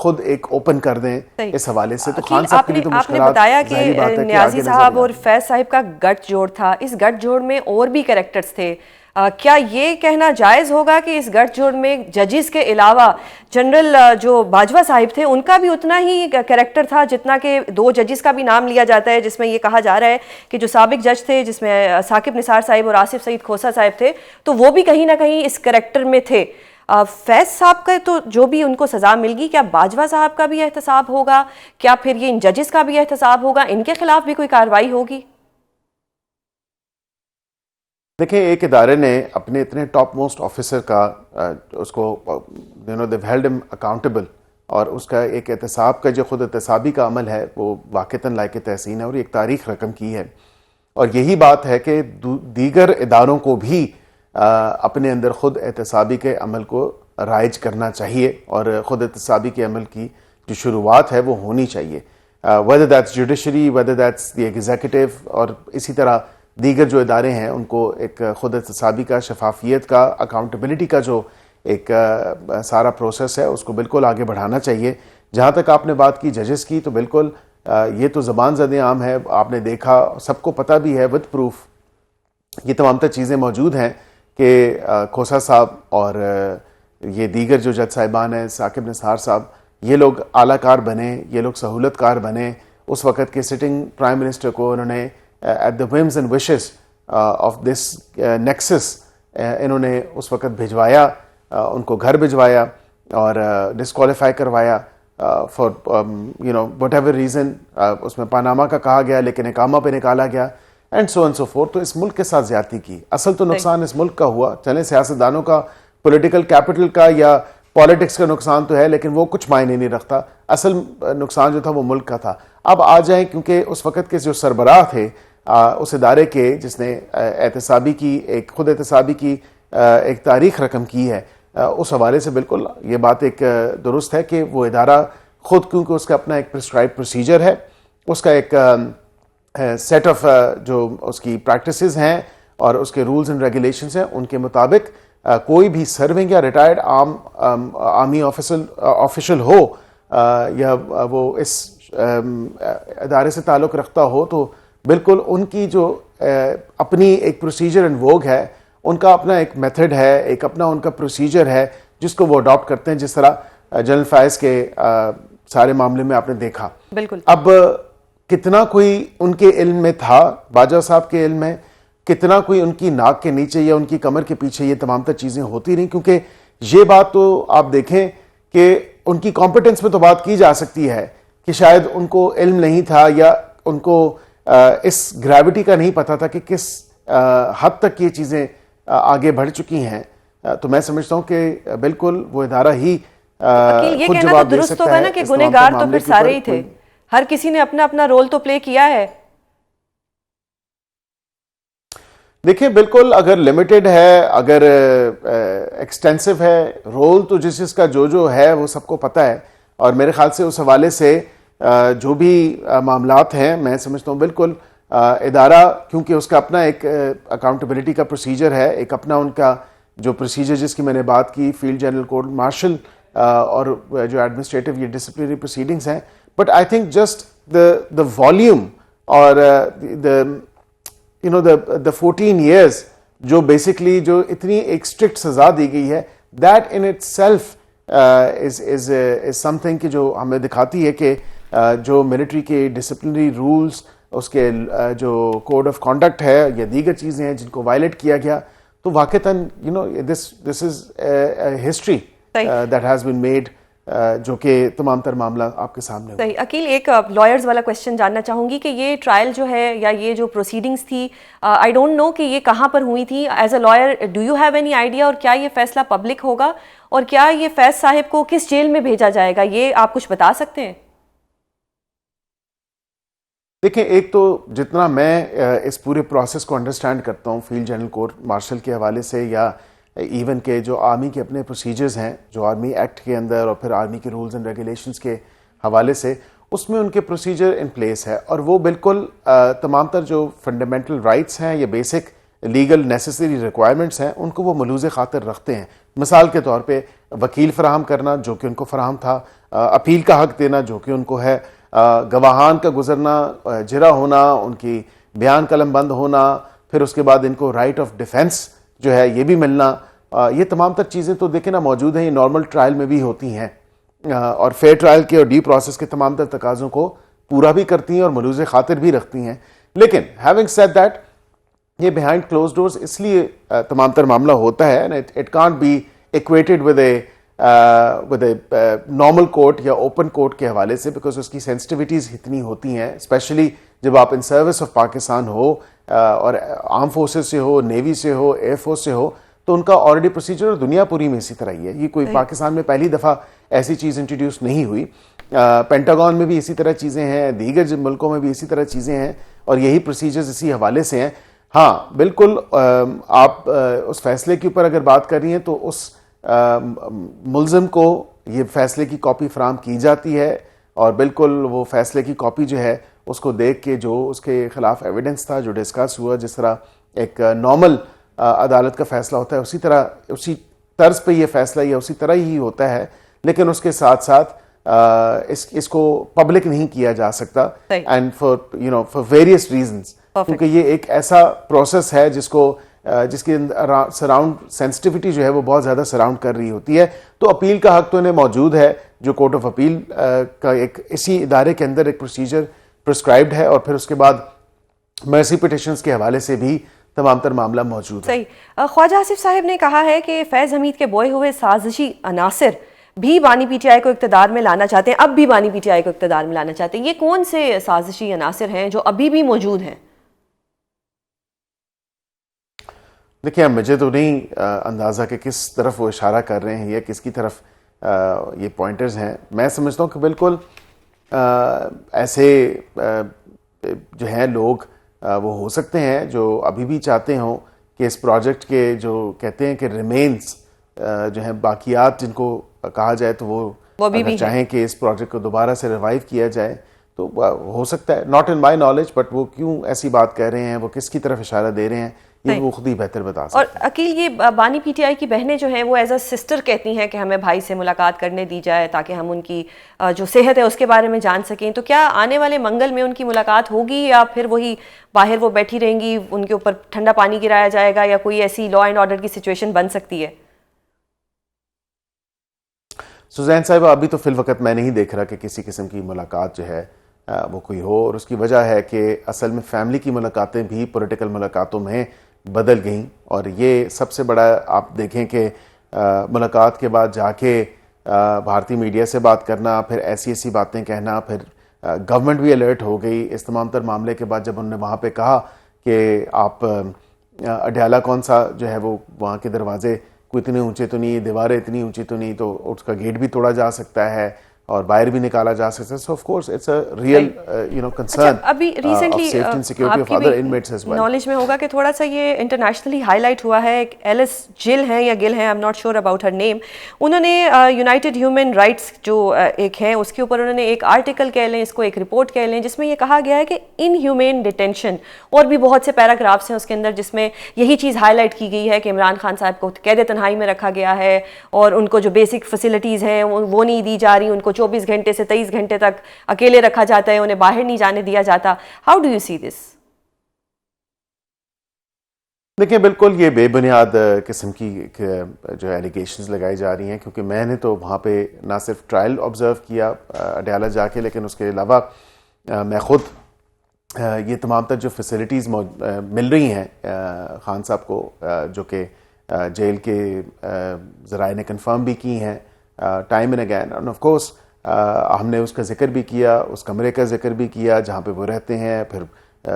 خود ایک اوپن کر دیں اس حوالے سے. تو خان صاحب کے لیے تو آپ نے مشکلات بتایا ظاہری بات ہے کہ کہ نیازی آگے صاحب نظر اور فیض صاحب کا گٹھ جوڑ تھا, اس گٹھ جوڑ میں اور بھی کریکٹرز تھے. کیا یہ کہنا جائز ہوگا کہ اس گٹھ جوڑ میں ججز کے علاوہ جنرل جو باجوہ صاحب تھے ان کا بھی اتنا ہی کریکٹر تھا جتنا کہ 2 ججز کا بھی نام لیا جاتا ہے, جس میں یہ کہا جا رہا ہے کہ جو سابق جج تھے جس میں ثاقب نثار صاحب اور آصف سعید کھوسہ صاحب تھے, تو وہ بھی کہیں نہ کہیں اس کریکٹر میں تھے. فیض صاحب کا تو جو بھی ان کو سزا مل گئی, کیا باجوہ صاحب کا بھی احتساب ہوگا؟ کیا پھر یہ ان ججز کا بھی احتساب ہوگا؟ ان کے خلاف بھی کوئی کارروائی ہوگی؟ دیکھیں, ایک ادارے نے اپنے اتنے ٹاپ موسٹ آفیسر کا اس کو they've held him accountable, اور اس کا ایک احتساب کا جو خود احتسابی کا عمل ہے وہ واقعتاً لائق تحسین ہے اور ایک تاریخ رقم کی ہے. اور یہی بات ہے کہ دیگر اداروں کو بھی اپنے اندر خود احتسابی کے عمل کو رائج کرنا چاہیے, اور خود احتسابی کے عمل کی جو شروعات ہے وہ ہونی چاہیے, whether that's judiciary, whether that's the executive, اور اسی طرح دیگر جو ادارے ہیں ان کو ایک خود احتسابی کا, شفافیت کا, اکاؤنٹیبلٹی کا جو ایک سارا پروسیس ہے اس کو بالکل آگے بڑھانا چاہیے. جہاں تک آپ نے بات کی ججز کی, تو بالکل یہ تو زبان زد عام ہے, آپ نے دیکھا, سب کو پتہ بھی ہے ود پروف, یہ تمام تر چیزیں موجود ہیں کہ کھوسہ صاحب اور یہ دیگر جو جج صاحبان ہیں, ثاقب نثار صاحب, یہ لوگ اعلیٰ کار بنے, یہ لوگ سہولت کار بنے. اس وقت کے سٹنگ پرائم منسٹر کو انہوں نے at the whims and wishes of this nexus انہوں نے اس وقت بھجوایا, ان کو گھر بھجوایا اور ڈسکوالیفائی کروایا فار وٹ ایور ریزن. اس میں پاناما کا کہا گیا لیکن اقامہ پہ نکالا گیا, and so and so forth. تو اس ملک کے ساتھ زیادتی کی. اصل تو نقصان اس ملک کا ہوا, چلیں سیاستدانوں کا, پولیٹیکل کیپٹل کا یا پالیٹکس کا نقصان تو ہے, لیکن وہ کچھ معنی نہیں رکھتا. اصل نقصان جو تھا وہ ملک کا تھا. اب آ جائیں, کیونکہ اس وقت کے جو سربراہ تھے اس ادارے کے جس نے احتسابی کی ایک خود احتسابی کی ایک تاریخ رقم کی ہے, اس حوالے سے بالکل یہ بات ایک درست ہے کہ وہ ادارہ خود, کیونکہ اس کا اپنا ایک پرسکرائب پروسیجر ہے, اس کا ایک سیٹ آف جو اس کی پریکٹسز ہیں اور اس کے رولز اینڈ ریگولیشنز ہیں, ان کے مطابق کوئی بھی سرونگ یا ریٹائرڈ آرمی آفیشل ہو یا وہ اس ادارے سے تعلق رکھتا ہو, تو بالکل ان کی جو اپنی ایک پروسیجر اینڈ ووگ ہے, ان کا اپنا ایک میتھڈ ہے, ایک اپنا ان کا پروسیجر ہے جس کو وہ اڈاپٹ کرتے ہیں, جس طرح جنرل فائز کے سارے معاملے میں آپ نے دیکھا. بالکل. اب کتنا کوئی ان کے علم میں تھا, باجوہ صاحب کے علم میں, کتنا کوئی ان کی ناک کے نیچے یا ان کی کمر کے پیچھے یہ تمام تر چیزیں ہوتی رہیں, کیونکہ یہ بات تو آپ دیکھیں کہ ان کی کمپیٹنس میں تو بات کی جا سکتی ہے کہ شاید ان کو علم نہیں تھا یا ان کو اس گریوٹی کا نہیں پتا تھا کہ کس حد تک یہ چیزیں آگے بڑھ چکی ہیں. تو میں سمجھتا ہوں کہ بالکل وہ ادارہ ہی خود جواب دے سکتا ہے. نا کہ گنہگار تو پھر سارے ہی تھے, ہر کسی نے اپنا اپنا رول تو پلے کیا ہے. دیکھیں بالکل, اگر لمیٹڈ ہے, اگر ایکسٹینسو ہے رول, تو جس کا جو ہے وہ سب کو پتہ ہے. اور میرے خیال سے اس حوالے سے جو بھی معاملات ہیں, میں سمجھتا ہوں بالکل ادارہ, کیونکہ اس کا اپنا ایک اکاؤنٹیبلٹی کا پروسیجر ہے, ایک اپنا ان کا جو پروسیجر جس کی میں نے بات کی, فیلڈ جنرل کورٹ مارشل اور جو ایڈمنسٹریٹو یہ ڈسپلنری پروسیڈنگز ہیں. But I think just the volume اور the 14 years جو بیسکلی جو اتنی ایک اسٹرکٹ سزا دی گئی ہے, that in it self is some thing کہ جو ہمیں دکھاتی ہے کہ جو ملٹری کے ڈسپلنری رولز, اس کے جو کوڈ آف کانڈکٹ ہے یا دیگر چیزیں ہیں جن کو وائلیٹ کیا گیا, تو واقعتاً this is history that has been made, جو کہ تمام تر معاملہ آپ کے سامنے صحیح. عقیل, ایک لائرز والا کویشچن جاننا چاہوں گی کہ یہ ٹرائل جو ہے یا یہ جو پروسیڈنگز تھی, آئی ڈونٹ نو کہ یہ کہاں پر ہوئی تھی. As a lawyer do you have any idea, اور کیا یہ فیصلہ پبلک ہوگا, اور کیا یہ فیض صاحب کو کس جیل میں بھیجا جائے گا, یہ آپ کچھ بتا سکتے ہیں؟ دیکھیں, ایک تو جتنا میں اس پورے پروسیس کو انڈرسٹینڈ کرتا ہوں field general court marshal K حوالے سے, یا ایون کہ جو آرمی کے اپنے پروسیجرز ہیں جو آرمی ایکٹ کے اندر اور پھر آرمی کے رولز اینڈ ریگولیشنز کے حوالے سے, اس میں ان کے پروسیجر ان پلیس ہے, اور وہ بالکل تمام تر جو فنڈامنٹل رائٹس ہیں یا بیسک لیگل نیسیسری ریکوائرمنٹس ہیں ان کو وہ ملوز خاطر رکھتے ہیں. مثال کے طور پہ وکیل فراہم کرنا جو کہ ان کو فراہم تھا, اپیل کا حق دینا جو کہ ان کو ہے, گواہان کا گزرنا, جرا ہونا, ان کی بیان قلم بند ہونا, پھر اس کے بعد ان کو رائٹ آف ڈیفینس جو ہے یہ بھی ملنا. یہ تمام تر چیزیں تو دیکھیں نا موجود ہیں, یہ نارمل ٹرائل میں بھی ہوتی ہیں اور فیئر ٹرائل کے اور ڈی پروسیس کے تمام تر تقاضوں کو پورا بھی کرتی ہیں اور ملوز خاطر بھی رکھتی ہیں. لیکن ہیونگ سیڈ دیٹ, یہ بیہائنڈ کلوز ڈورز اس لیے تمام تر معاملہ ہوتا ہے, it can't be equated with a normal court یا اوپن کورٹ کے حوالے سے, بیکاز اس کی سینسٹیوٹیز اتنی ہوتی ہیں, اسپیشلی جب آپ ان سروس آف پاکستان ہو اور آرم فورسز سے ہو, نیوی سے ہو, ایئر فورس سے ہو, تو ان کا آلریڈی پروسیجر دنیا پوری میں اسی طرح ہی ہے. یہ کوئی پاکستان میں پہلی دفعہ ایسی چیز انٹروڈیوس نہیں ہوئی. پینٹاگون میں بھی اسی طرح چیزیں ہیں, دیگر ملکوں میں بھی اسی طرح چیزیں ہیں اور یہی پروسیجرز اسی حوالے سے ہیں. ہاں بالکل, آپ اس فیصلے کے اوپر اگر بات کر رہی ہیں تو اس ملزم کو یہ فیصلے کی کاپی فراہم کی جاتی ہے اور بالکل وہ فیصلے کی کاپی جو ہے اس کو دیکھ کے جو اس کے خلاف ایویڈنس تھا جو ڈسکس ہوا, جس طرح ایک نارمل عدالت کا فیصلہ ہوتا ہے اسی طرح اسی طرز پہ یہ فیصلہ یا اسی طرح ہی ہوتا ہے, لیکن اس کے ساتھ ساتھ اس کو پبلک نہیں کیا جا سکتا, اینڈ فار ویریس ریزنز, کیونکہ یہ ایک ایسا پروسیس ہے جس کی سراؤنڈ سینسٹیوٹی جو ہے وہ بہت زیادہ سراؤنڈ کر رہی ہوتی ہے. تو اپیل کا حق تو انہیں موجود ہے, جو کورٹ آف اپیل کا ایک اسی ادارے کے اندر ایک پروسیجر پرسکرائبڈ ہے, اور پھر اس کے بعد مرسی پٹیشنز کے حوالے سے بھی تمام تر معاملہ موجود ہے. صحیح. خواجہ آصف صاحب نے کہا ہے کہ فیض حمید کے بوئے ہوئے سازشی عناصر بھی بانی پی ٹی آئی کو اقتدار میں لانا چاہتے ہیں, اب بھی بانی پی ٹی آئی کو اقتدار میں لانا چاہتے ہیں. یہ کون سے سازشی عناصر ہیں جو ابھی بھی موجود ہیں؟ دیکھیں, مجھے تو نہیں اندازہ کہ کس طرف وہ اشارہ کر رہے ہیں یا کس کی طرف یہ پوائنٹرز ہیں. میں سمجھتا ہوں کہ بالکل ایسے جو ہیں لوگ وہ ہو سکتے ہیں جو ابھی بھی چاہتے ہوں کہ اس پروجیکٹ کے جو کہتے ہیں کہ ریمینز جو ہیں باقیات جن کو کہا جائے تو وہ اگر چاہیں کہ اس پروجیکٹ کو دوبارہ سے ریوائیو کیا جائے تو ہو سکتا ہے. Not in my knowledge, but وہ کیوں ایسی بات کہہ رہے ہیں, وہ کس کی طرف اشارہ دے رہے ہیں, یہ وہ خود ہی بہتر بتا سکتے ہیں. اور عقیل, یہ بانی پی ٹی آئی کی بہنیں جو ہیں وہ ایز اے سسٹر کہتی ہیں کہ ہمیں بھائی سے ملاقات کرنے دی جائے تاکہ ہم ان کی جو صحت ہے اس کے بارے میں جان سکیں. تو کیا آنے والے منگل میں ان کی ملاقات ہوگی یا پھر وہی باہر وہ بیٹھی رہیں گی, ان کے اوپر ٹھنڈا پانی گرایا جائے گا, یا کوئی ایسی لا اینڈ آرڈر کی سچویشن بن سکتی ہے؟ سوزین صاحبہ, ابھی تو فی الوقت میں نہیں دیکھ رہا کہ کسی قسم کی ملاقات جو ہے وہ کوئی ہو, اور اس کی وجہ ہے کہ اصل میں فیملی کی ملاقاتیں بھی پولیٹیکل ملاقاتوں میں بدل گئیں, اور یہ سب سے بڑا آپ دیکھیں کہ ملاقات کے بعد جا کے بھارتی میڈیا سے بات کرنا, پھر ایسی باتیں کہنا, پھر گورنمنٹ بھی الرٹ ہو گئی اس تمام تر معاملے کے بعد جب انہوں نے وہاں پہ کہا کہ آپ اڈیالہ کون سا جو ہے وہ وہاں کے دروازے کوئی اتنے اونچے تو نہیں, دیواریں اتنی اونچی تو نہیں, تو اس کا گیٹ بھی توڑا جا سکتا ہے اور باہر بھی نکالا جا سکتا ہے. So of course it's a real concern. ابھی ریسنٹلی آپ کی نالج میں ہوگا کہ تھوڑا سا یہ انٹرنیشنلی ہائی لائٹ ہوا ہے, ایک ایلس جل ہیں یا گل ہیں, I am not sure about her name, انہوں نے یونائٹڈ ہیومن رائٹس جو ایک ہیں اس کے اوپر انہوں نے ایک آرٹیکل کہہ لیں, اس کو ایک رپورٹ کہہ لیں, جس میں یہ کہا گیا ہے کہ ان ہیومین ڈیٹینشن, اور بھی بہت سے پیراگرافس ہیں اس کے اندر جس میں یہی چیز ہائی لائٹ کی گئی ہے کہ عمران خان صاحب کو قید تنہائی میں رکھا گیا ہے اور ان کو جو بیسک فیسلٹیز ہیں وہ نہیں دی جا رہی, ان کو 24 گھنٹے سے 23 گھنٹے تک اکیلے رکھا جاتا ہے, انہیں باہر نہیں جانے دیا جاتا. ہاؤ ڈو یو سی دس؟ دیکھیں, بالکل یہ بے بنیاد قسم کی جو ایلیگیشنز لگائی جا رہی ہیں, کیونکہ میں نے تو وہاں پہ نہ صرف ٹرائل آبزرو کیا اڈیالہ جا کے, لیکن اس کے علاوہ میں خود یہ تمام تر جو فیسلٹیز مل رہی ہیں خان صاحب کو, جو کہ جیل کے ذرائع نے کنفرم بھی کی ہیں time and again, and of course ہم نے اس کا ذکر بھی کیا, اس کمرے کا ذکر بھی کیا جہاں پہ وہ رہتے ہیں, پھر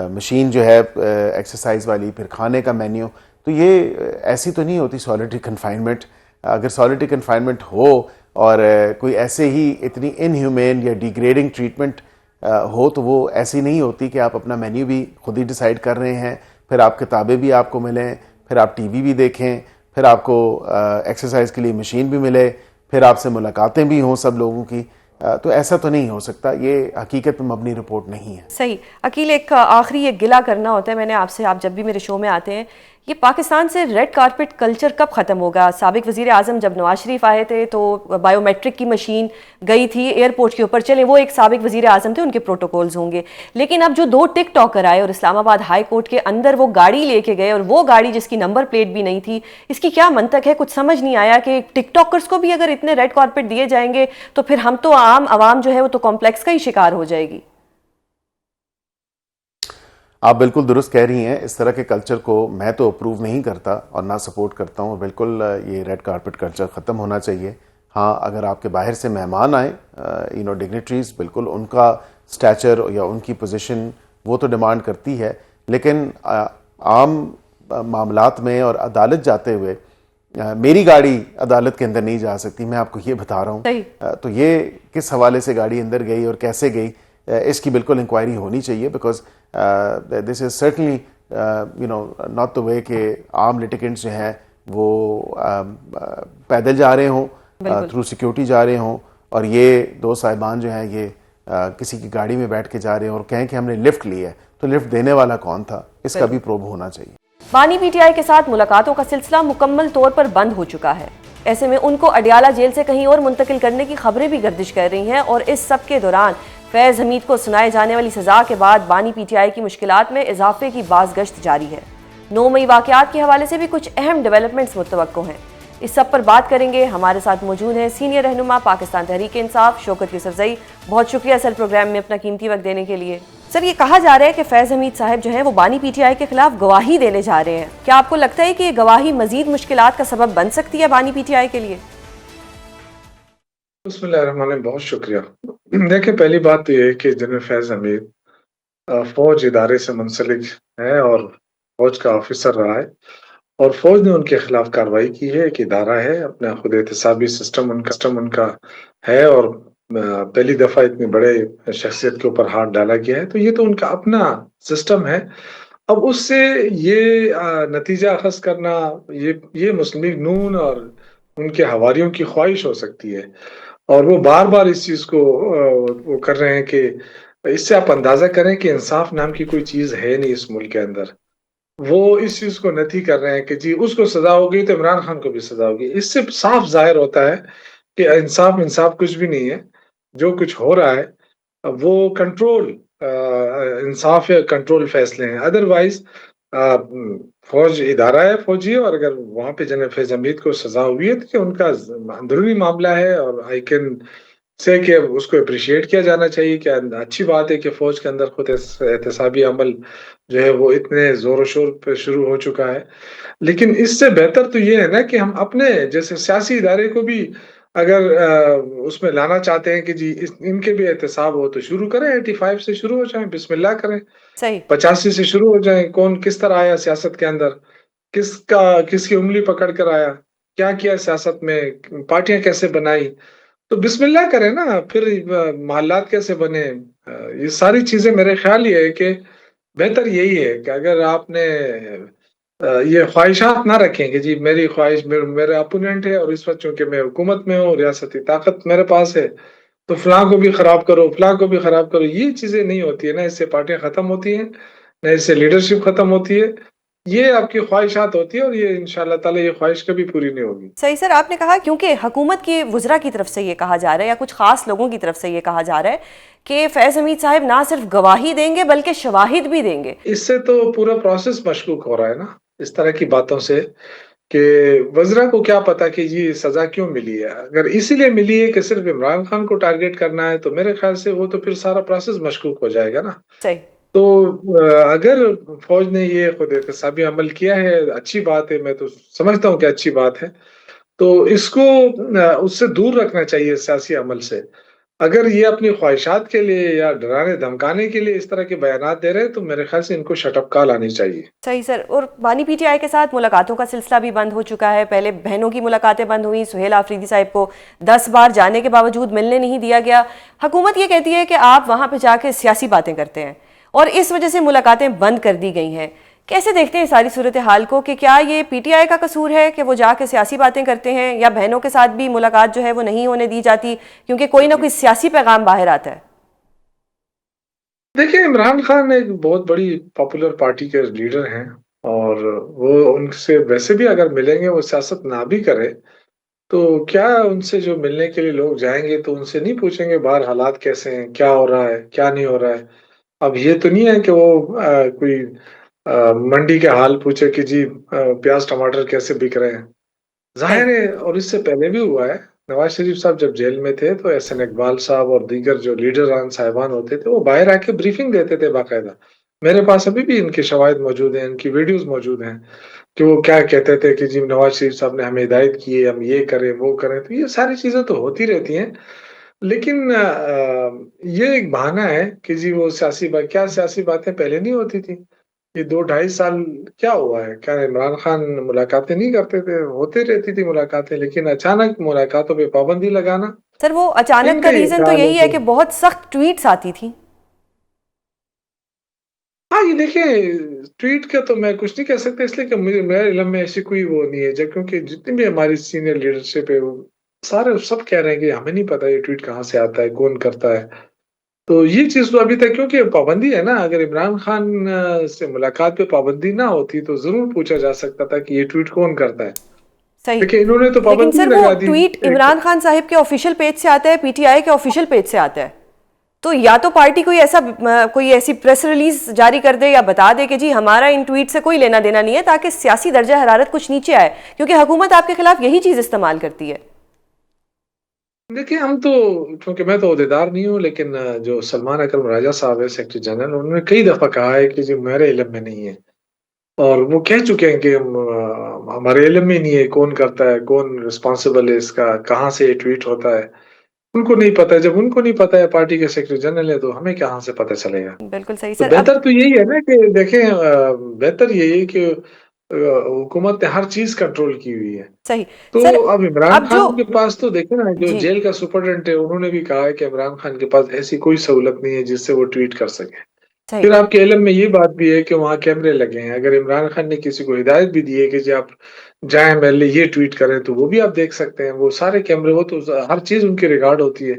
مشین جو ہے ایکسرسائز والی, پھر کھانے کا مینیو. تو یہ ایسی تو نہیں ہوتی سالیٹری کنفائنمنٹ. اگر سالیٹری کنفائنمنٹ ہو اور کوئی ایسے ہی اتنی ان ہیومین یا ڈیگریڈنگ ٹریٹمنٹ ہو تو وہ ایسی نہیں ہوتی کہ آپ اپنا مینیو بھی خود ہی ڈیسائیڈ کر رہے ہیں, پھر آپ کتابیں بھی آپ کو ملیں, پھر آپ ٹی وی بھی دیکھیں, پھر آپ کو ایکسرسائز کے لیے مشین بھی ملے, پھر آپ سے ملاقاتیں بھی ہوں سب لوگوں کی. تو ایسا تو نہیں ہو سکتا, یہ حقیقت پہ مبنی رپورٹ نہیں ہے. صحیح. عقیل, ایک آخری ایک گلہ کرنا ہوتا ہے میں نے آپ سے, آپ جب بھی میرے شو میں آتے ہیں, یہ پاکستان سے ریڈ کارپٹ کلچر کب ختم ہوگا؟ سابق وزیر اعظم جب نواز شریف آئے تھے تو بایو میٹرک کی مشین گئی تھی ایئرپورٹ کے اوپر، چلیں وہ ایک سابق وزیر اعظم تھے، ان کے پروٹوکولز ہوں گے، لیکن اب جو 2 ٹک ٹاکر آئے اور اسلام آباد ہائی کورٹ کے اندر وہ گاڑی لے کے گئے، اور وہ گاڑی جس کی نمبر پلیٹ بھی نہیں تھی، اس کی کیا منطق ہے؟ کچھ سمجھ نہیں آیا کہ ٹک ٹاکرز کو بھی اگر اتنے ریڈ کارپٹ دیے جائیں گے تو پھر ہم تو عام عوام جو ہے وہ تو کمپلیکس کا ہی شکار ہو جائے گی۔ آپ بالکل درست کہہ رہی ہیں، اس طرح کے کلچر کو میں تو اپروو نہیں کرتا اور نہ سپورٹ کرتا ہوں۔ بالکل یہ ریڈ کارپٹ کلچر ختم ہونا چاہیے۔ ہاں، اگر آپ کے باہر سے مہمان آئیں ڈگنیٹریز، بالکل ان کا سٹیچر یا ان کی پوزیشن وہ تو ڈیمانڈ کرتی ہے، لیکن عام معاملات میں اور عدالت جاتے ہوئے میری گاڑی عدالت کے اندر نہیں جا سکتی، میں آپ کو یہ بتا رہا ہوں۔ تو یہ کس حوالے سے گاڑی اندر گئی اور کیسے گئی، اس کی بالکل انکوائری ہونی چاہیے، because this is certainly not the way کہ عام لٹیگنٹس جو ہیں وہ پیدل جا رہے ہوں، تھرو سیکیورٹی جا رہے ہوں، اور یہ 2 صاحبان جو ہیں یہ کسی کی گاڑی میں بیٹھ کے جا رہے ہیں اور کہیں کہ ہم نے لفٹ لی ہے، تو لفٹ دینے والا کون تھا، اس کا بھی پروب ہونا چاہیے۔ بانی پی ٹی آئی کے ساتھ ملاقاتوں کا سلسلہ مکمل طور پر بند ہو چکا ہے، ایسے میں ان کو اڈیالہ جیل سے کہیں اور منتقل کرنے کی خبریں بھی گردش کر رہی ہیں، اور اس سب کے دوران فیض حمید کو سنائے جانے والی سزا کے بعد بانی پی ٹی آئی کی مشکلات میں اضافے کی بازگشت جاری ہے۔ 9 مئی واقعات کے حوالے سے بھی کچھ اہم ڈیولپمنٹس متوقع ہیں، اس سب پر بات کریں گے۔ ہمارے ساتھ موجود ہیں سینئر رہنما پاکستان تحریک انصاف شوکت یوسفزئی، بہت شکریہ سر پروگرام میں اپنا قیمتی وقت دینے کے لیے۔ سر، یہ کہا جا رہا ہے کہ فیض حمید صاحب جو ہیں وہ بانی پی ٹی آئی کے خلاف گواہی دینے جا رہے ہیں، کیا آپ کو لگتا ہے کہ یہ گواہی مزید مشکلات کا سبب بن سکتی ہے بانی پی ٹی آئی کے لیے؟ بسم اللہ الرحمن الرحیم، بہت شکریہ۔ دیکھیں، پہلی بات تو یہ ہے کہ جنرل فیض حمید فوج ادارے سے منسلک ہے اور فوج کا آفیسر رہا ہے، اور فوج نے ان کے خلاف کارروائی کی ہے۔ ایک ادارہ ہے، اپنا خود احتسابی سسٹم ان کا ہے، اور پہلی دفعہ اتنی بڑے شخصیت کے اوپر ہاتھ ڈالا گیا ہے، تو یہ تو ان کا اپنا سسٹم ہے۔ اب اس سے یہ نتیجہ اخذ کرنا، یہ مسلم لیگ نون اور ان کے حواریوں کی خواہش ہو سکتی ہے، اور وہ بار بار اس چیز کو وہ کر رہے ہیں کہ اس سے آپ اندازہ کریں کہ انصاف نام کی کوئی چیز ہے نہیں اس ملک کے اندر۔ وہ اس چیز کو نفی کر رہے ہیں کہ جی اس کو سزا ہوگی تو عمران خان کو بھی سزا ہوگی۔ اس سے صاف ظاہر ہوتا ہے کہ انصاف کچھ بھی نہیں ہے۔ جو کچھ ہو رہا ہے وہ کنٹرول انصاف یا کنٹرول فیصلے ہیں۔ ادروائز فوج ادارہ ہے، فوجی، اور اگر وہاں پہ جنرل فیض حمید کو سزا ہوئی ہے تو کہ ان کا اندرونی معاملہ ہے، اور آئی کین سے کہ اس کو اپریشیٹ کیا جانا چاہیے کہ اچھی بات ہے کہ فوج کے اندر خود احتسابی عمل جو ہے وہ اتنے زور و شور پہ شروع ہو چکا ہے۔ لیکن اس سے بہتر تو یہ ہے نا کہ ہم اپنے جیسے سیاسی ادارے کو بھی اگر اس میں لانا چاہتے ہیں کہ جی ان کے بھی احتساب ہو تو شروع کریں، 85 سے شروع ہو جائیں، بسم اللہ کریں، 85 سے شروع ہو جائیں۔ کون کس طرح آیا سیاست کے اندر، کس کی انگلی پکڑ کر آیا، کیا کیا سیاست میں، پارٹیاں کیسے بنائی، تو بسم اللہ کریں نا، پھر محلات کیسے بنے۔ یہ ساری چیزیں میرے خیال یہ ہے کہ بہتر یہی ہے کہ اگر آپ نے یہ خواہشات نہ رکھیں کہ جی میری خواہش میرا اپوننٹ ہے، اور اس وقت چونکہ میں حکومت میں ہوں، ریاستی طاقت میرے پاس ہے، تو فلاں کو بھی خراب کرو، فلاں کو بھی خراب کرو، یہ چیزیں نہیں ہوتی ہے نا۔ اس سے پارٹیاں ختم ہوتی ہیں، نہ اس سے لیڈرشپ ختم ہوتی ہے۔ یہ آپ کی خواہشات ہوتی ہے، اور یہ انشاءاللہ تعالی یہ خواہش کبھی پوری نہیں ہوگی۔ صحیح سر، آپ نے کہا کیونکہ حکومت کے وزراء کی طرف سے یہ کہا جا رہا ہے یا کچھ خاص لوگوں کی طرف سے یہ کہا جا رہا ہے کہ فیض حمید صاحب نہ صرف گواہی دیں گے بلکہ شواہد بھی دیں گے۔ اس سے تو پورا پروسیس مشکوک ہو رہا ہے نا، اس طرح کی باتوں سے، کہ وزراء کو کیا پتا کہ یہ سزا کیوں ملی ہے۔ اگر اسی لیے ملی ہے کہ صرف عمران خان کو ٹارگیٹ کرنا ہے، تو میرے خیال سے وہ تو پھر سارا پروسیس مشکوک ہو جائے گا نا۔ صحیح۔ تو اگر فوج نے یہ خود احتسابی عمل کیا ہے، اچھی بات ہے، میں تو سمجھتا ہوں کہ اچھی بات ہے، تو اس کو اس سے دور رکھنا چاہیے سیاسی عمل سے۔ اگر یہ اپنی خواہشات کے لیے یا ڈرانے دھمکانے کے لیے اس طرح کے بیانات دے رہے ہیں، تو میرے خیال سے ان کو شٹ اپ کال آنی چاہیے۔ صحیح سر، اور بانی پی ٹی آئی کے ساتھ ملاقاتوں کا سلسلہ بھی بند ہو چکا ہے۔ پہلے بہنوں کی ملاقاتیں بند ہوئی، سہیل آفریدی صاحب کو 10 بار جانے کے باوجود ملنے نہیں دیا گیا۔ حکومت یہ کہتی ہے کہ آپ وہاں پہ جا کے سیاسی باتیں کرتے ہیں، اور اس وجہ سے ملاقاتیں بند کر دی گئی ہیں۔ کیسے دیکھتے ہیں ساری صورتحال کو، کہ کیا یہ پی ٹی آئی کا قصور ہے کہ وہ جا کے سیاسی باتیں کرتے ہیں، یا بہنوں کے ساتھ بھی ملاقات جو ہے وہ نہیں ہونے دی جاتی کیونکہ کوئی نہ کوئی سیاسی پیغام باہر آتا ہے؟ دیکھیں، عمران خان ایک بہت بڑی پاپولر پارٹی کے لیڈر ہیں، اور وہ ان سے ویسے بھی اگر ملیں گے، وہ سیاست نہ بھی کرے تو کیا ان سے جو ملنے کے لیے لوگ جائیں گے تو ان سے نہیں پوچھیں گے باہر حالات کیسے ہیں، کیا ہو رہا ہے، کیا نہیں ہو رہا ہے؟ اب یہ تو نہیں ہے کہ وہ کوئی منڈی کے حال پوچھے کہ جی پیاز ٹماٹر کیسے بک رہے ہیں. ظاہر ہے، اور اس سے پہلے بھی ہوا ہے. نواز شریف صاحب جب جیل میں تھے تو احسن اقبال صاحب اور دیگر جو لیڈران صاحبان ہوتے تھے وہ باہر آ کے بریفنگ دیتے تھے باقاعدہ. میرے پاس ابھی بھی ان کے شواہد موجود ہیں، ان کی ویڈیوز موجود ہیں کہ وہ کیا کہتے تھے کہ جی نواز شریف صاحب نے ہمیں ہدایت کی ہے، ہم یہ کریں وہ کریں. تو یہ ساری چیزیں تو ہوتی رہتی ہیں، لیکن یہ ایک بہانہ ہے کہ جی وہ کیا سیاسی باتیں پہلے نہیں ہوتی تھی؟ یہ 2-2.5 سال کیا ہوا ہے؟ کیا عمران خان ملاقاتیں نہیں کرتے تھے؟ ہوتے رہتی تھی ملاقاتیں، لیکن اچانک ملاقاتوں پہ پابندی لگانا سر وہ ان اچانک کا کا یہ ریزن تو خیال ہے یہی ہے کہ کہ بہت سخت ٹویٹس آتی تھیں. ہاں یہ دیکھیں، ٹویٹ کا تو میں کچھ نہیں کہہ سکتا، اس لیے کہ میرے علم میں ایسی کوئی وہ نہیں ہے، کیونکہ جتنی بھی ہماری سینئر لیڈرشپ ہے وہ سارے سب کہہ رہے ہیں کہ ہمیں نہیں پتا یہ ٹویٹ کہاں سے آتا ہے، کون کرتا ہے. تو یہ چیز تو ابھی تک کیونکہ پابندی ہے نا، اگر عمران خان سے ملاقات پہ پابندی نہ ہوتی تو ضرور پوچھا جا سکتا تھا کہ یہ ٹویٹ کون کرتا ہے. صحیح. لیکن انہوں نے تو لیکن پابندی سر وہ لگا دی. ٹویٹ عمران خان صاحب کے آفیشیل پیج سے آتا ہے، پی ٹی آئی کے آفیشیل پیج سے آتا ہے، تو یا تو پارٹی کوئی ایسی پریس ریلیز جاری کر دے یا بتا دے کہ جی ہمارا ان ٹویٹ سے کوئی لینا دینا نہیں ہے، تاکہ سیاسی درجہ حرارت کچھ نیچے آئے، کیونکہ حکومت آپ کے خلاف یہی چیز استعمال کرتی ہے. دیکھیں ہم تو، چونکہ میں تو عہدیدار نہیں ہوں، لیکن جو سلمان اکرم راجہ صاحب ہے سیکرٹری جنرل، انہوں نے کئی دفعہ کہا ہے کہ جی میرے علم میں نہیں ہے، اور وہ کہہ چکے ہیں کہ ہمارے علم میں نہیں ہے کون کرتا ہے، کون رسپانسبل ہے اس کا، کہاں سے یہ ٹویٹ ہوتا ہے. ان کو نہیں پتا. جب ان کو نہیں پتا ہے، پارٹی کے سیکرٹری جنرل ہے، تو ہمیں کہاں سے پتا چلے گا؟ بالکل صحیح تو سر. اب بہتر تو یہی ہے نا کہ دیکھیں، بہتر یہی ہے کہ حکومت نے ہر چیز کنٹرول کی ہوئی ہے. صحیح تو سر. اب عمران اب جو خان کے پاس تو دیکھیں نا، جو جی جیل کا سپرڈنٹ ہے انہوں نے بھی کہا ہے کہ عمران خان کے پاس ایسی کوئی سہولت نہیں ہے جس سے وہ ٹویٹ کر سکے. صحیح. پھر آپ کے علم میں یہ بات بھی ہے کہ وہاں کیمرے لگے ہیں. اگر عمران خان نے کسی کو ہدایت بھی دی ہے کہ جی آپ جائیں پہلے یہ ٹویٹ کریں، تو وہ بھی آپ دیکھ سکتے ہیں. وہ سارے کیمرے، وہ تو ہر چیز ان کی ریکارڈ ہوتی ہے.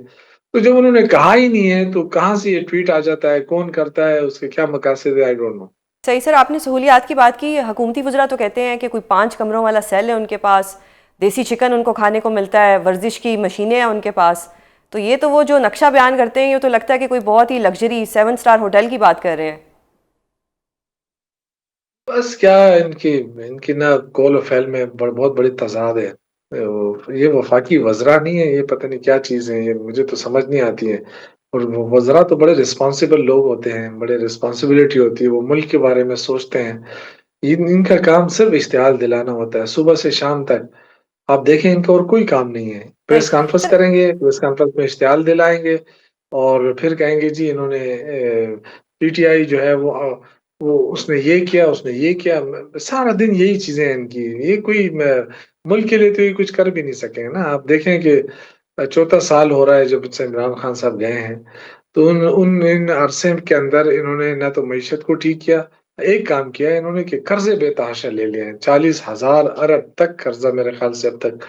تو جب انہوں نے کہا ہی نہیں ہے تو کہاں سے یہ ٹویٹ آ جاتا ہے، کون کرتا ہے، اس کے کیا مقاصد ہے، آئی ڈونٹ نو. صحیح سر. آپ نے سہولیات کی بات کی. حکومتی وزراء تو کہتے ہیں کہ کوئی 5 کمروں والا سیل ہے ان کے پاس، دیسی چکن ان کو کھانے کو ملتا ہے، ورزش کی مشینیں ہیں ان کے پاس. تو یہ تو وہ جو نقشہ بیان کرتے ہیں، یہ تو لگتا ہے کہ کوئی بہت ہی لگژری 7 اسٹار ہوٹل کی بات کر رہے ہیں. بس کیا ان کی نا قول و فعل میں بہت بڑی تضاد ہے. یہ وفاقی وزراء نہیں ہے، یہ پتہ نہیں کیا چیز ہے، یہ مجھے تو سمجھ نہیں آتی ہے. اور وہ وزراء تو بڑے رسپانسبل لوگ ہوتے ہیں، بڑے رسپانسبلٹی ہوتی ہے، وہ ملک کے بارے میں سوچتے ہیں. ان کا کام صرف اشتعال دلانا ہوتا ہے صبح سے شام تک. آپ دیکھیں ان کا اور کوئی کام نہیں ہے. صحیح پریس کانفرنس سر. کریں گے، پریس کانفرنس میں اشتعال دلائیں گے، اور پھر کہیں گے جی انہوں نے پی ٹی آئی جو ہے وہ اس نے یہ کیا، اس نے یہ کیا. سارا دن یہی چیزیں ہیں ان کی. یہ کوئی ملک کے لیے تو یہ کچھ کر بھی نہیں سکیں نا. آپ دیکھیں کہ 4 سال ہو رہا ہے جب سے عمران خان صاحب گئے ہیں، تو ان عرصے کے اندر انہوں نے نہ تو معیشت کو ٹھیک کیا. ایک کام کیا ہے انہوں نے کہ قرضے بے تحاشا لے لیے ہیں. 40,000 ارب تک قرضہ میرے خیال سے اب تک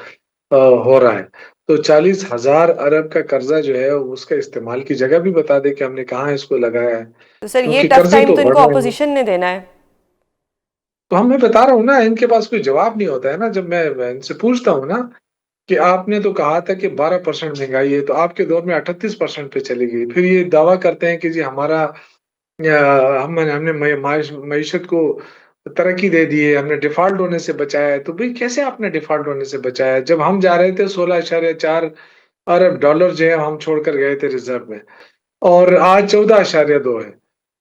ہو رہا ہے. تو 40,000 ارب کا قرضہ جو ہے اس کا استعمال کی جگہ بھی بتا دے کہ ہم نے کہاں اس کو لگایا ہے، تو سر یہ کیونکہ ٹف قرضے ٹائم تو تو ان بڑھ کو رہے ہیں. اپوزیشن نے دینا ہے. تو ہم میں بتا رہا ہوں نا، ان کے پاس کوئی جواب نہیں ہوتا ہے نا. جب میں ان سے پوچھتا ہوں نا کہ آپ نے تو کہا تھا کہ 12% مہنگائی ہے، تو آپ کے دور میں 38% پہ چلی گئی. پھر یہ دعویٰ کرتے ہیں کہ جی ہم نے معیشت کو ترقی دے دی ہے، ہم نے ڈیفالٹ ہونے سے بچایا ہے. تو بھئی کیسے آپ نے ڈیفالٹ ہونے سے بچایا ہے؟ جب ہم جا رہے تھے 16.4 ارب ڈالر جو ہے ہم چھوڑ کر گئے تھے ریزرو میں، اور آج 14.2 ہے.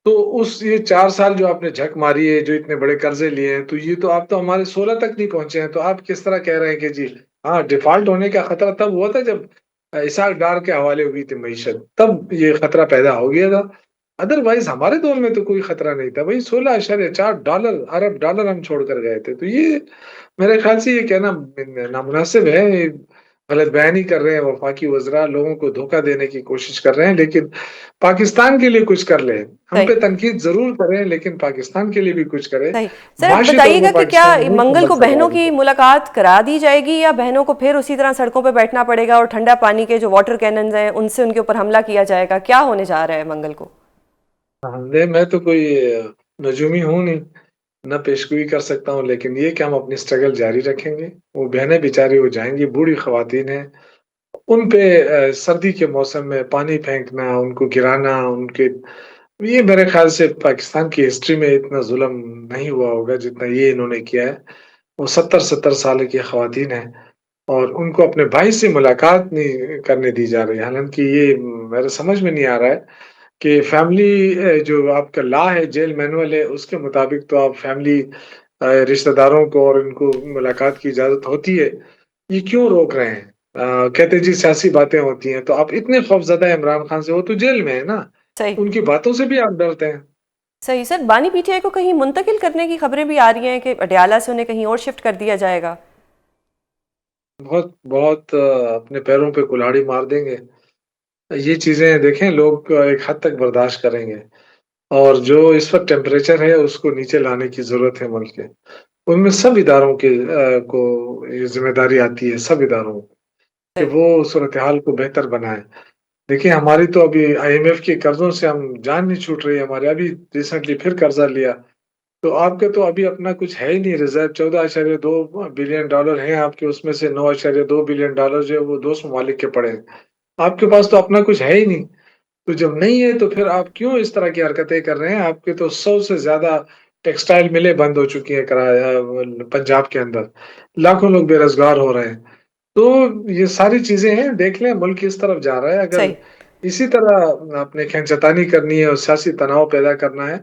تو یہ 4 سال جو آپ نے جھک ماری ہے، جو اتنے بڑے قرضے لیے ہیں، تو یہ تو آپ تو ہمارے 16 تک نہیں پہنچے ہیں. تو آپ کس طرح کہہ رہے ہیں کہ جی ہاں ڈیفالٹ ہونے کا خطرہ تب ہوا تھا جب اسحاق ڈار کے حوالے ہوئی تھی معیشت، تب یہ خطرہ پیدا ہو گیا تھا. ادروائز ہمارے دور میں تو کوئی خطرہ نہیں تھا. بھائی 16.4 ارب ڈالر ہم چھوڑ کر گئے تھے. تو یہ میرے خیال سے یہ کہنا نامناسب ہے. غلط بیانی کر رہے ہیں وفاقی وزراء، لوگوں کو دھوکہ دینے کی کوشش کر رہے ہیں. لیکن پاکستان کے لیے کچھ کر لیں. ہم صحیح پہ تنقید ضرور کریں، لیکن پاکستان کے لیے بھی کچھ کریں. صحیح. سر اب معاشی طور بتائیے گا پر کہ کیا پاکستان منگل کو مکمل بہنوں برباد کی ہے. ملاقات کرا دی جائے گی، یا بہنوں کو پھر اسی طرح سڑکوں پہ بیٹھنا پڑے گا اور ٹھنڈا پانی کے جو واٹر کیننز ہیں ان سے ان کے اوپر حملہ کیا جائے گا؟ کیا ہونے جا رہا ہے منگل کو؟ میں تو کوئی نجومی ہوں نہیں، نہ پیشگوئی کر سکتا ہوں، لیکن یہ کہ ہم اپنی اسٹرگل جاری رکھیں گے. وہ بہنیں بیچاری وہ جائیں گی، بوڑھی خواتین ہیں، ان پہ سردی کے موسم میں پانی پھینکنا، ان کو گرانا، ان کے یہ میرے خیال سے پاکستان کی ہسٹری میں اتنا ظلم نہیں ہوا ہوگا جتنا یہ انہوں نے کیا ہے. وہ 70 کی خواتین ہیں اور ان کو اپنے بھائی سے ملاقات نہیں کرنے دی جا رہی. حالانکہ یہ میرے سمجھ میں نہیں آ رہا ہے کہ فیملی جو آپ کا لا ہے، جیل مینول ہے، اس کے مطابق تو آپ فیملی رشتہ داروں کو اور ان کو ملاقات کی اجازت ہوتی ہے. یہ کیوں روک رہے ہیں؟ کہتے جی سیاسی باتیں ہوتی ہیں. تو آپ اتنے خوفزدہ ہیں عمران خان سے، وہ تو جیل میں ہے نا، صحیح ان کی باتوں سے بھی آپ ڈرتے ہیں. صحیح. سر، بانی پی ٹی آئی کو کہیں منتقل کرنے کی خبریں بھی آ رہی ہیں کہ اڈیالہ سے انہیں کہیں اور شفٹ کر دیا جائے گا. بہت بہت اپنے پیروں پہ کلاڑی مار دیں گے. یہ چیزیں دیکھیں لوگ ایک حد تک برداشت کریں گے، اور جو اس وقت ٹیمپریچر ہے اس کو نیچے لانے کی ضرورت ہے ملک کے. ان میں سب اداروں کے کو یہ ذمہ داری آتی ہے، سب اداروں کو، کہ صحیح. وہ صورتحال کو بہتر بنائیں. دیکھیں ہماری تو ابھی آئی ایم ایف کے قرضوں سے ہم جان نہیں چھوٹ رہی ہے ہمارے. ابھی ریسنٹلی پھر قرضہ لیا، تو آپ کے تو ابھی اپنا کچھ ہے ہی نہیں. ریزرو $14.2 بلین ہیں آپ کے، اس میں سے $9.2 بلین جو ہے وہ دوست ممالک کے پڑے ہیں. آپ کے پاس تو اپنا کچھ ہے ہی نہیں. تو جب نہیں ہے تو پھر آپ کیوں اس طرح کی حرکتیں کر رہے ہیں؟ آپ کے تو 100 سے زیادہ ٹیکسٹائل ملیں بند ہو چکی ہیں پنجاب کے اندر، لاکھوں لوگ بے روزگار ہو رہے ہیں. تو یہ ساری چیزیں ہیں، دیکھ لیں ملک کس طرف جا رہا ہے. اگر صحیح. اسی طرح اپنے کھینچتانی کرنی ہے اور سیاسی تناؤ پیدا کرنا ہے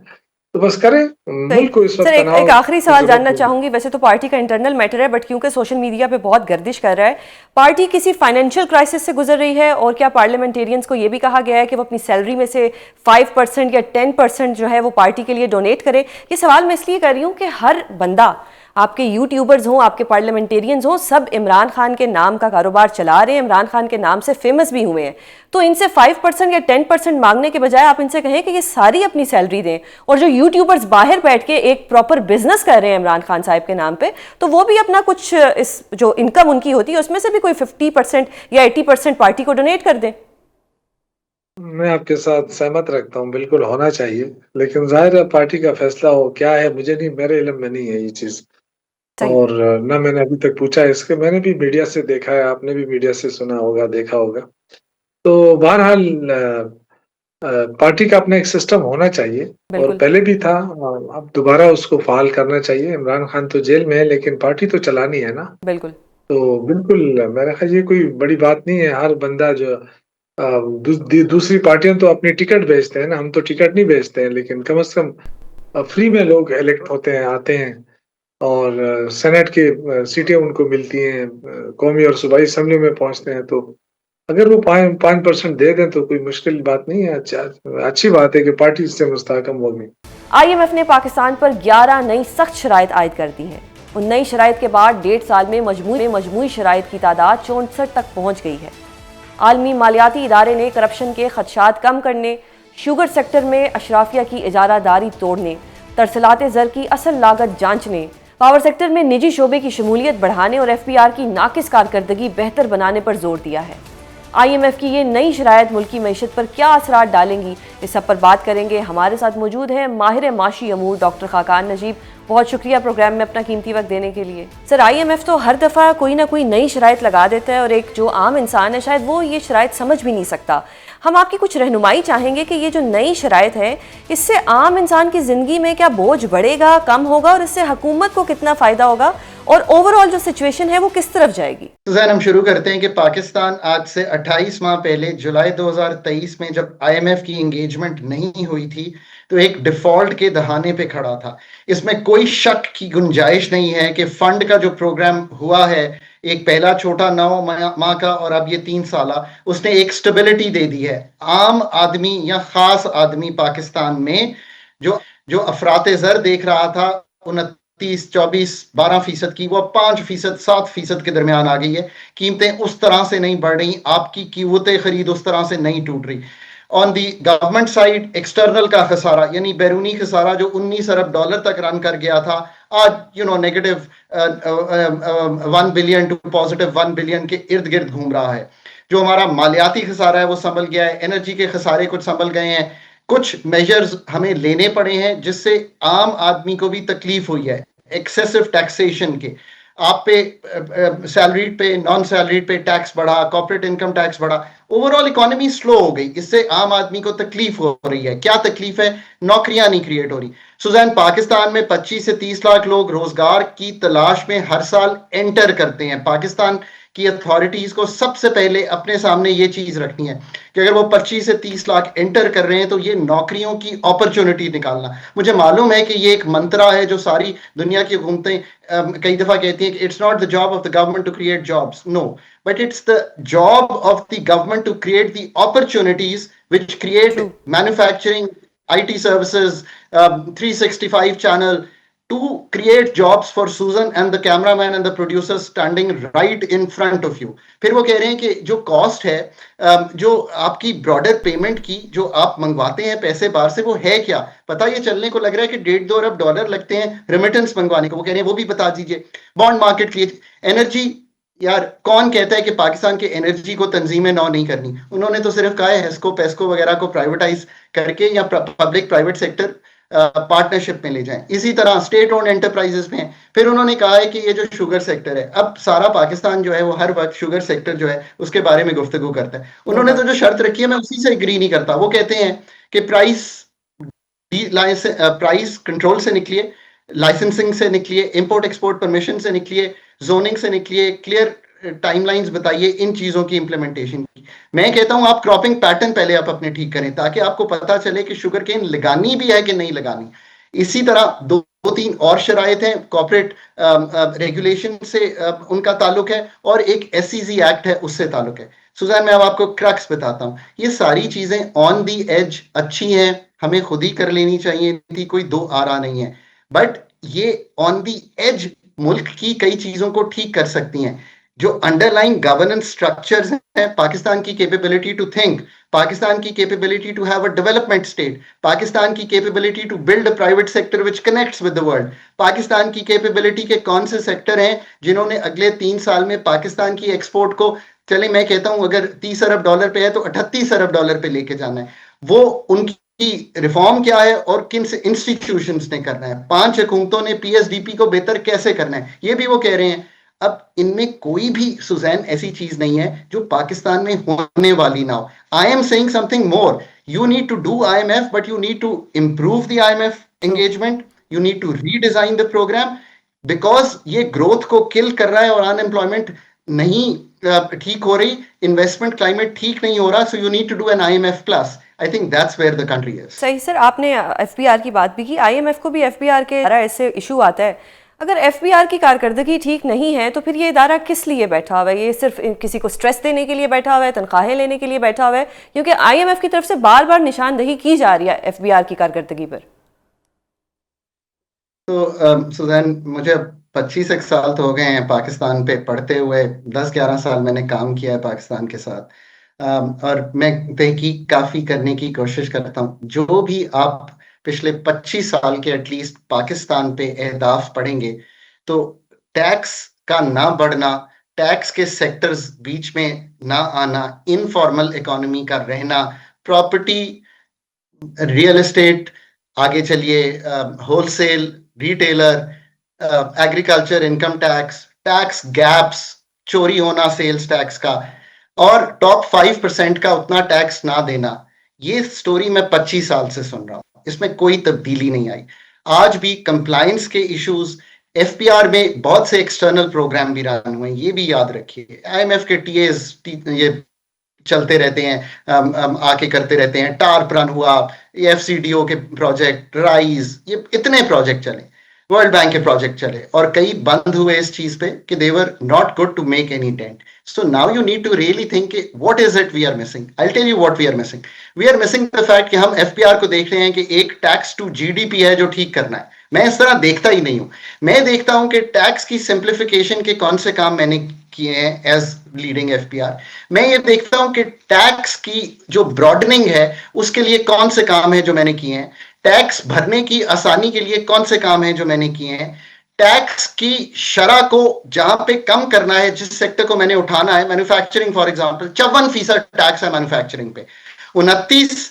تو بس کریں. صحیح. ملک کو اس سر، وقت ایک تناؤ آخری کی سوال ضرورت جاننا نہیں. چاہوں گی. ویسے تو پارٹی کا انٹرنل میٹر ہے، بٹ کیونکہ سوشل میڈیا پہ بہت گردش کر رہا ہے، پارٹی کسی فائنینشیل کرائسس سے گزر رہی ہے؟ اور کیا پارلیمنٹیرینز کو یہ بھی کہا گیا ہے کہ وہ اپنی سیلری میں سے 5% یا 10% جو ہے وہ پارٹی کے لیے ڈونیٹ کرے؟ یہ سوال میں اس لیے کر رہی ہوں کہ ہر بندہ، آپ کے یوٹیوبرز ہوں، آپ کے پارلیمنٹیرینز ہوں، سب عمران خان کے نام کا کاروبار چلا رہے ہیں، عمران خان کے نام سے فیمس بھی ہوئے ہیں. تو ان سے 5% یا 10% مانگنے کے بجائے آپ ان سے کہیں کہ یہ ساری اپنی سیلری دیں. اور جو یوٹیوبرز باہر بیٹھ کے ایک پراپر بزنس کر رہے ہیں عمران خان صاحب کے نام پہ، تو وہ بھی اپنا کچھ اس جو انکم ان کی ہوتی ہے اس میں سے بھی کوئی 50% یا 80% پارٹی کو ڈونیٹ کر دیں. میں آپ کے ساتھ سہمت رکھتا ہوں، بالکل ہونا چاہیے. لیکن ظاہر ہے پارٹی کا فیصلہ ہو کیا ہے، مجھے نہیں، میرے علم میں نہیں ہے یہ چیز. صحیح. اور نہ میں نے ابھی تک پوچھا ہے اس کے. میں نے بھی میڈیا سے دیکھا ہے، آپ نے بھی میڈیا سے سنا ہوگا، دیکھا ہوگا. تو بہرحال پارٹی کا اپنا ایک سسٹم ہونا چاہیے، اور بالکل پہلے بھی تھا. اب دوبارہ اس کو فعال کرنا چاہیے. عمران خان تو جیل میں ہے لیکن پارٹی تو چلانی ہے نا. بالکل. تو بالکل میرا خیال یہ کوئی بڑی بات نہیں ہے. ہر بندہ جو دوسری پارٹیاں تو اپنی ٹکٹ بیچتے ہیں نا، ہم تو ٹکٹ نہیں بیچتے ہیں. لیکن کم از کم فری میں لوگ الیکٹ ہوتے ہیں، آتے ہیں، اور سینٹ کی سیٹیں ان کو ملتی ہیں، قومی اور صوبائی اسمبلی میں پہنچتے ہیں. تو اگر وہ 5% دے دیں تو کوئی مشکل بات نہیں ہے. اچھی بات ہے کہ پارٹی اس سے مستحکم ہوگی. آئی ایم ایف نے پاکستان پر 11 نئی سخت شرائط عائد کر دی ہیں. ان نئی شرائط کے بعد 1.5 سال میں مجموعی شرائط کی تعداد 64 تک پہنچ گئی ہے. عالمی مالیاتی ادارے نے کرپشن کے خدشات کم کرنے، شوگر سیکٹر میں اشرافیہ کی اجارہ داری توڑنے، ترسیلات زر کی اصل لاگت جانچنے، پاور سیکٹر میں نجی شعبے کی شمولیت بڑھانے اور ایف پی آر کی ناقص کارکردگی بہتر بنانے پر زور دیا ہے. آئی ایم ایف کی یہ نئی شرائط ملکی معیشت پر کیا اثرات ڈالیں گی، اس سب پر بات کریں گے. ہمارے ساتھ موجود ہیں ماہر معاشی امور ڈاکٹر خاقان نجیب. بہت شکریہ پروگرام میں اپنا قیمتی وقت دینے کے لیے. سر، آئی ایم ایف تو ہر دفعہ کوئی نہ کوئی نئی شرائط لگا دیتا ہے، اور ایک جو عام انسان ہے شاید وہ یہ شرائط سمجھ بھی نہیں سکتا. ہم آپ کی کچھ رہنمائی چاہیں گے کہ یہ جو نئی شرائط ہے اس سے عام انسان کی زندگی میں کیا بوجھ بڑھے گا، کم ہوگا، اور اس سے حکومت کو کتنا فائدہ ہوگا، اور اوور آل جو سچویشن ہے وہ کس طرف جائے گی؟ سوزین، ہم شروع کرتے ہیں کہ پاکستان آج سے 28 ماہ پہلے جولائی 2023 میں جب آئی ایم ایف کی انگیجمنٹ نہیں ہوئی تھی تو ایک ڈیفالٹ کے دہانے پہ کھڑا تھا. اس میں کوئی شک کی گنجائش نہیں ہے کہ فنڈ کا جو پروگرام ہوا ہے، ایک پہلا چھوٹا 9 ماہ کا اور اب یہ 3 سالہ، اس نے ایک سٹیبلٹی دے دی ہے. عام آدمی یا خاص آدمی پاکستان میں جو افراط زر دیکھ رہا تھا 29 24 12% کی، وہ 5% 7% کے درمیان آ گئی ہے. قیمتیں اس طرح سے نہیں بڑھ رہی، آپ کی قوت خرید اس طرح سے نہیں ٹوٹ رہی. آن دی گورنمنٹ سائڈ ایکسٹرنل کا خسارہ یعنی بیرونی خسارہ جو 19 ارب ڈالر تک رن کر گیا تھا، آج negative 1 billion to positive 1 billion کے ارد گرد گھوم رہا ہے. جو ہمارا مالیاتی خسارہ ہے وہ سنبھل گیا ہے، انرجی کے خسارے کچھ سنبھل گئے ہیں، کچھ میجرز ہمیں لینے پڑے ہیں جس سے عام آدمی کو بھی تکلیف ہوئی ہے. ایکسیسو ٹیکسیشن کے آپ پہ سیلریڈ پہ نان سیلریڈ پہ ٹیکس بڑھا, کارپوریٹ انکم ٹیکس بڑھا, اوور آل اکانومی سلو ہو گئی. اس سے عام آدمی کو تکلیف ہو رہی ہے. کیا تکلیف ہے؟ نوکریاں نہیں کریٹ ہو رہی. سوزین, پاکستان میں 25 سے 30 لاکھ لوگ روزگار کی تلاش میں ہر سال انٹر کرتے ہیں. پاکستان کی اتھارٹیز کو سب سے پہلے اپنے سامنے یہ چیز رکھنی ہے کہ اگر وہ 25 سے 30 لاکھ انٹر کر رہے ہیں تو یہ نوکریوں کی اپرچونٹی نکالنا. مجھے معلوم ہے کہ یہ ایک منترا ہے جو ساری دنیا کی حکومتیں کئی دفعہ کہتی ہیں کہ it's not the job of the government to create jobs. No, but it's the job of the government to create the opportunities which create True. Manufacturing, IT services, 365 channel, to create jobs for Susan and the cameraman and the producer standing right in front of you. پھر وہ کہہ رہے ہیں کہ جو cost ہے, جو آپ کی براڈر پیمنٹ کی جو آپ منگواتے ہیں پیسے باہر سے, وہ ہے کیا؟ پتا یہ چلنے کو لگ رہا ہے کہ $1.5 ارب ڈالر لگتے ہیں ریمیٹنس منگوانے کو. وہ کہہ رہے ہیں وہ بھی بتا دیجئے. بانڈ مارکیٹ کریٹ, انرجی, یار کون کہتا ہے کہ پاکستان کے انرجی کو تنظیمیں نو نہیں کرنی؟ انہوں نے تو صرف کہا ہے ہیسکو پیسکو وغیرہ کو پرائیویٹائز کر کے یا پبلک پرائیویٹ سیکٹر پارٹنرشپ میں لے جائیں. اسی طرح اسٹیٹ اونڈ انٹرپرائزز میں. پھر انہوں نے کہا ہے کہ یہ جو شوگر سیکٹر ہے, اب سارا پاکستان جو ہے وہ ہر وقت شوگر سیکٹر جو ہے اس کے بارے میں گفتگو کرتا ہے. انہوں نے تو جو شرط رکھی ہے میں اسی سے اگری نہیں کرتا. وہ کہتے ہیں کہ پرائس کنٹرول سے نکلیے, لائسنسنگ سے نکلیے, امپورٹ ایکسپورٹ پرمیشن سے نکلیے, زوننگ سے نکلیے, کلیئر ٹائم لائنز بتائیے ان چیزوں کی امپلیمنٹیشن کی. میں کہتا ہوں آپ کراپنگ پیٹرن پہلے آپ اپنے ٹھیک کریں تاکہ آپ کو پتا چلے کہ شوگر کین لگانی بھی ہے کہ نہیں لگانی. اسی طرح دو تین اور شرائط ہیں, کارپوریٹ ریگولیشن سے ان کا تعلق ہے, اور ایک SEZ ایکٹ ہے اس سے تعلق ہے. سوزان, میں اب آپ کو کرکس بتاتا ہوں. یہ ساری چیزیں آن دی ایج اچھی ہیں, ہمیں خود ہی کر لینی چاہیے تھی, کوئی دو آرا نہیں ہے, بٹ یہ آن دی ایج ملک کی کئی چیزوں کو ٹھیک کر سکتی ہیں. جو انڈر لائن گورننس اسٹرکچرز ہیں, پاکستان کی کیپیبلٹی ٹو تھنک, پاکستان کی capability to have a development state, Pakistan کی capability to build a private sector which connects with the world, Pakistan کی کیپیبلٹی کے کون سے سیکٹر ہیں جنہوں نے اگلے 3 سال میں پاکستان کی ایکسپورٹ کو, چلے میں کہتا ہوں اگر $30 ارب پہ ہے تو $38 ارب پہ لے کے جانا ہے. وہ ان کی ریفارم کیا ہے اور کن سے انسٹیٹیوشنز نے کرنا ہے. 5 حکومتوں نے PSDP کو بہتر کیسے کرنا ہے, یہ بھی وہ کہہ رہے ہیں. اب ان میں کوئی بھی سوزین ایسی چیز نہیں ہے جو پاکستان میں ہونے والی نہ ہو. I am seeing some thing more. You need to do IMF, but you need to improve the IMF engagement. You need to redesign the program, because یہ گروتھ کو کل کر رہا ہے اور ان امپلائمنٹ نہیں ٹھیک ہو رہی, انویسٹمنٹ کلائمیٹ ٹھیک نہیں ہو رہا. So you need to do an IMF plus. I think that's where the country is. صحیح سر, آپ نے FBR کی بات بھی کی. IMF کو بھی FBR کے ایسے ایشو آتا ہے. اگر FBR کی کارکردگی ٹھیک نہیں ہے تو پھر یہ ادارہ کس لیے بیٹھا ہوا ہے؟ یہ صرف کسی کو سٹریس دینے کے لیے بیٹھا ہوا ہے, تنخواہیں لینے کے لیے بیٹھا ہوا ہے؟ کیونکہ IMF کی طرف سے بار بار نشاندہی کی جا رہی ہے FBR کی کارکردگی پر. تو سوزین, مجھے 25 سال تو ہو گئے ہیں پاکستان پہ پڑھتے ہوئے, 10-11 سال میں نے کام کیا ہے پاکستان کے ساتھ, اور میں تحقیق کافی کرنے کی کوشش کرتا ہوں. جو بھی آپ پچھلے 25 سال کے ایٹ لیسٹ پاکستان پہ اہداف پڑھیں گے تو ٹیکس کا نہ بڑھنا, ٹیکس کے سیکٹرز بیچ میں نہ آنا, انفارمل اکانومی کا رہنا, پراپرٹی, ریئل اسٹیٹ, آگے چلیے wholesale, retailer, agriculture income tax, tax gaps, چوری ہونا سیلز ٹیکس کا, اور ٹاپ 5% کا اتنا ٹیکس نہ دینا. یہ سٹوری میں 25 سال سے سن رہا ہوں, اس میں کوئی تبدیلی نہیں آئی. آج بھی کمپلائنس کے ایشوز, FBR میں بہت سے ایکسٹرنل پروگرام بھی رن ہوئے ہیں, یہ بھی یاد رکھیے. IMF کے TAs یہ چلتے رہتے ہیں, آ کے کرتے رہتے ہیں. ٹارپ رن ہوا, FCDO کے پروجیکٹ, رائز, یہ اتنے پروجیکٹ چلے, ورلڈ بینک کے پروجیکٹ چلے, اور کئی بند ہوئے اس چیز پہ کہ they were not good to make any dent. So now you need to really think what is it we are missing. I'll tell you what we are missing. We are missing the fact کہ ہم FBR کو دیکھ رہے ہیں کہ ایک tax to GDP ہے جو ٹھیک کرنا ہے. میں اس طرح دیکھتا ہی نہیں ہوں. میں دیکھتا ہوں کہ ٹیکس کی سمپلیفیکیشن کے کون سے کام میں نے کیے ہیں ایز لیڈنگ FBR. میں یہ دیکھتا ہوں کہ ٹیکس کی جو براڈننگ ہے اس کے لیے کون سے کام ہیں جو میں نے کیے ہیں. ٹیکس بھرنے کی آسانی کے لیے کون سے کام ہیں جو میں نے کیے ہیں. ٹیکس کی شرح کو جہاں پہ کم کرنا ہے, جس سیکٹر کو میں نے اٹھانا ہے, مینوفیکچرنگ فار ایگزامپل 54% ٹیکس ہے مینوفیکچرنگ پہ, 29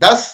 10,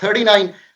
39,